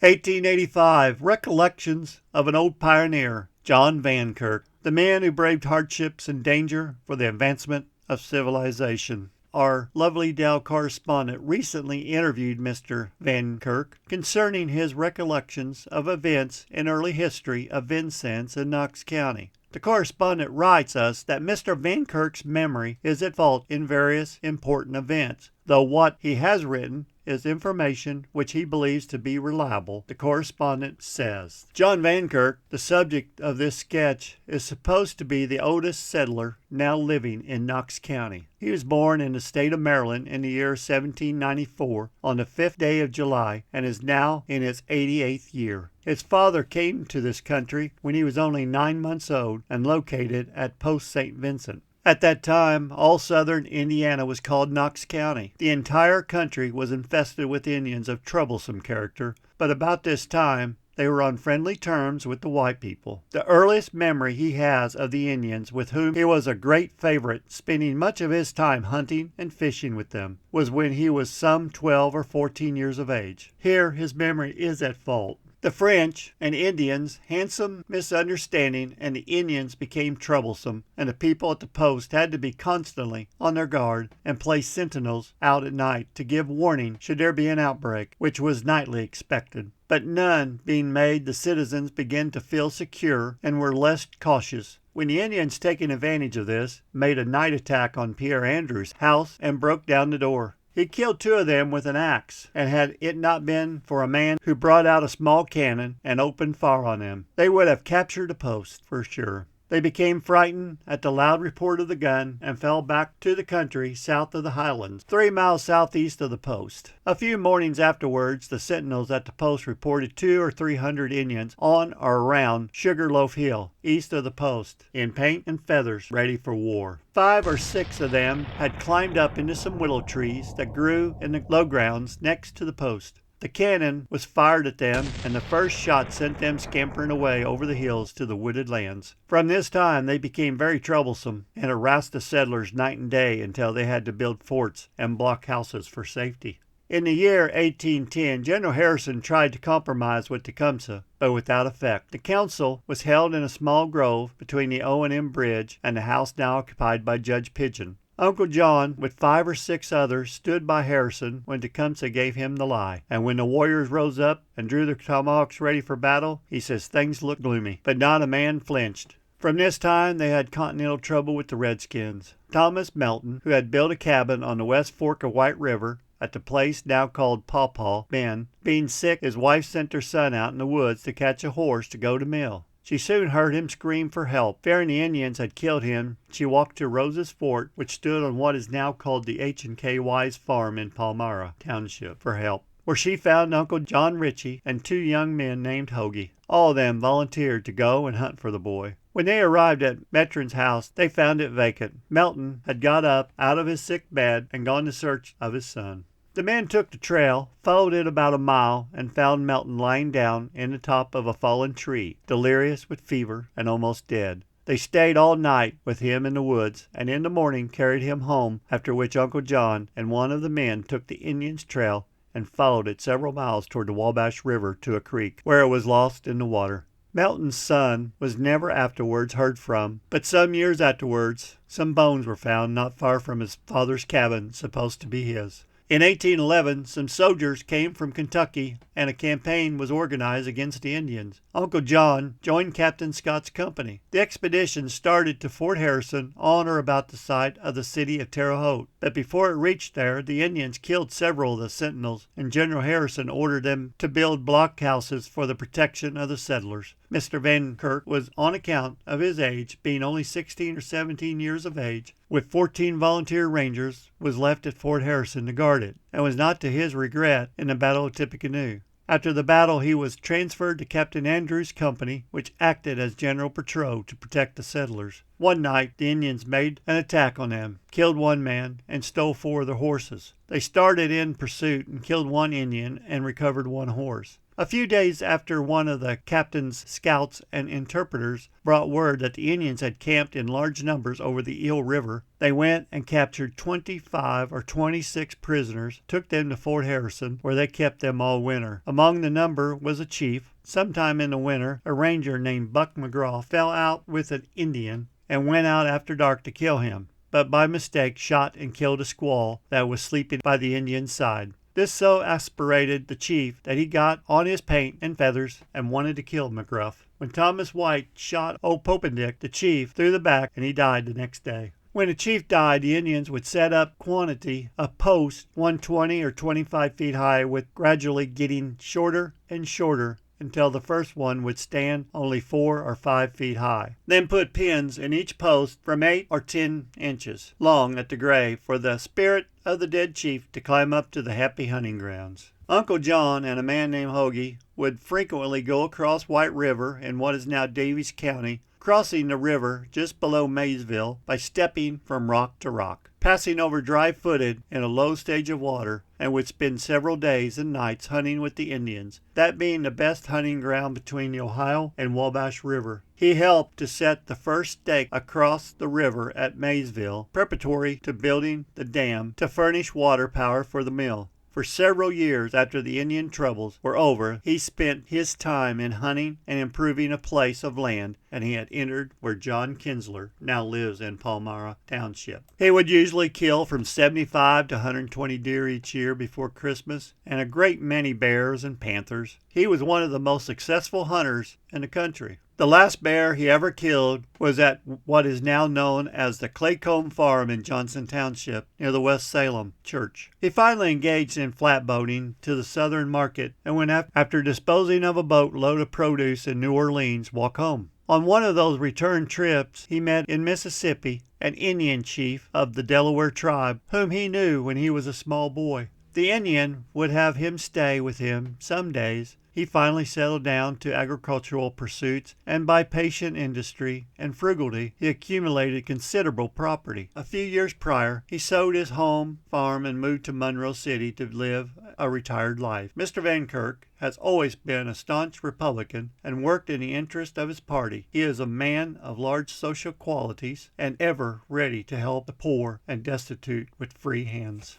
1885, Recollections of an Old Pioneer, John Vankirk, the man who braved hardships and danger for the advancement of civilization. Our lovely Dow correspondent recently interviewed Mr. Vankirk concerning his recollections of events in early history of Vincennes in Knox County. The correspondent writes us that Mr. Vankirk's memory is at fault in various important events, though what he has written is information which he believes to be reliable. The correspondent says, John Vankirk, the subject of this sketch, is supposed to be the oldest settler now living in Knox County. He was born in the state of Maryland in the year 1794 on the 5th day of July and is now in his 88th year. His father came to this country when he was only 9 months old and located at Post St. Vincent. At that time, all southern Indiana was called Knox County. The entire country was infested with Indians of troublesome character, but about this time, they were on friendly terms with the white people. The earliest memory he has of the Indians, with whom he was a great favorite, spending much of his time hunting and fishing with them, was when he was some 12 or 14 years of age. Here his memory is at fault. The French and Indians had some misunderstanding, and the Indians became troublesome, and the people at the post had to be constantly on their guard and place sentinels out at night to give warning should there be an outbreak, which was nightly expected. But none being made, the citizens began to feel secure and were less cautious, when the Indians, taking advantage of this, made a night attack on Pierre Andrews' house and broke down the door. He killed 2 of them with an axe, and had it not been for a man who brought out a small cannon and opened fire on them, they would have captured the post for sure. They became frightened at the loud report of the gun and fell back to the country south of the highlands, 3 miles southeast of the post. A few mornings afterwards, the sentinels at the post reported 200 or 300 Indians on or around Sugarloaf Hill, east of the post, in paint and feathers, ready for war. 5 or 6 of them had climbed up into some willow trees that grew in the low grounds next to the post. The cannon was fired at them, and the first shot sent them scampering away over the hills to the wooded lands. From this time they became very troublesome and harassed the settlers night and day until they had to build forts and block houses for safety. In the year 1810, General Harrison tried to compromise with Tecumseh, but without effect. The council was held in a small grove between the O&M Bridge and the house now occupied by Judge Pigeon. Uncle John, with 5 or 6 others, stood by Harrison when Tecumseh gave him the lie. And when the warriors rose up and drew their tomahawks ready for battle, he says things looked gloomy, but not a man flinched. From this time, they had continental trouble with the Redskins. Thomas Melton, who had built a cabin on the west fork of White River, at the place now called Paw Paw Bend, being sick, his wife sent her son out in the woods to catch a horse to go to mill. She soon heard him scream for help. Fearing the Indians had killed him, she walked to Rose's Fort, which stood on what is now called the H&K Wise Farm in Palmyra Township, for help, where she found Uncle John Ritchie and 2 young men named Hoagie. All of them volunteered to go and hunt for the boy. When they arrived at Metron's house, they found it vacant. Melton had got up out of his sick bed and gone in search of his son. The men took the trail, followed it about a mile, and found Melton lying down in the top of a fallen tree, delirious with fever and almost dead. They stayed all night with him in the woods, and in the morning carried him home, after which Uncle John and one of the men took the Indian's trail and followed it several miles toward the Wabash River to a creek, where it was lost in the water. Melton's son was never afterwards heard from, but some years afterwards, some bones were found not far from his father's cabin, supposed to be his. In 1811, some soldiers came from Kentucky, and a campaign was organized against the Indians. Uncle John joined Captain Scott's company. The expedition started to Fort Harrison on or about the site of the city of Terre Haute, but before it reached there, the Indians killed several of the sentinels, and General Harrison ordered them to build blockhouses for the protection of the settlers. Mr. Vankirk was, on account of his age, being only 16 or 17 years of age, with 14 volunteer rangers, was left at Fort Harrison to guard it, and was not to his regret in the Battle of Tippecanoe. After the battle, he was transferred to Captain Andrews' company, which acted as general patrol to protect the settlers. One night, the Indians made an attack on them, killed 1 man, and stole 4 of their horses. They started in pursuit and killed 1 Indian and recovered 1 horse. A few days after one of the captain's scouts and interpreters brought word that the Indians had camped in large numbers over the Eel River, they went and captured 25 or 26 prisoners, took them to Fort Harrison, where they kept them all winter. Among the number was a chief. Sometime in the winter, a ranger named Buck McGraw fell out with an Indian and went out after dark to kill him, but by mistake shot and killed a squaw that was sleeping by the Indian's side. This so exasperated the chief that he got on his paint and feathers and wanted to kill McGruff. When Thomas White shot old Popendick, the chief, through the back, and he died the next day. When a chief died, the Indians would set up quantity of posts, 120 or 25 feet high, with gradually getting shorter and shorter until the first one would stand only 4 or 5 feet high. Then put pins in each post from 8 or 10 inches long at the grave for the spirit of the dead chief to climb up to the happy hunting grounds. Uncle John and a man named Hoagie would frequently go across White River in what is now Daviess County, crossing the river just below Maysville by stepping from rock to rock, passing over dry-footed in a low stage of water, and would spend several days and nights hunting with the Indians, that being the best hunting ground between the Ohio and Wabash River. He helped to set the first stake across the river at Maysville, preparatory to building the dam to furnish water power for the mill. For several years after the Indian troubles were over, he spent his time in hunting and improving a place of land, and he had entered where John Kinsler now lives in Palmyra Township. He would usually kill from 75 to 120 deer each year before Christmas, and a great many bears and panthers. He was one of the most successful hunters in the country. The last bear he ever killed was at what is now known as the Claycomb Farm in Johnson Township, near the West Salem Church. He finally engaged in flatboating to the southern market, and when after disposing of a boat load of produce in New Orleans, walked home. On one of those return trips, he met in Mississippi an Indian chief of the Delaware tribe, whom he knew when he was a small boy. The Indian would have him stay with him some days. He finally settled down to agricultural pursuits, and by patient industry and frugality, he accumulated considerable property. A few years prior, he sold his home farm and moved to Monroe City to live a retired life. Mr. Vankirk has always been a staunch Republican and worked in the interest of his party. He is a man of large social qualities and ever ready to help the poor and destitute with free hands.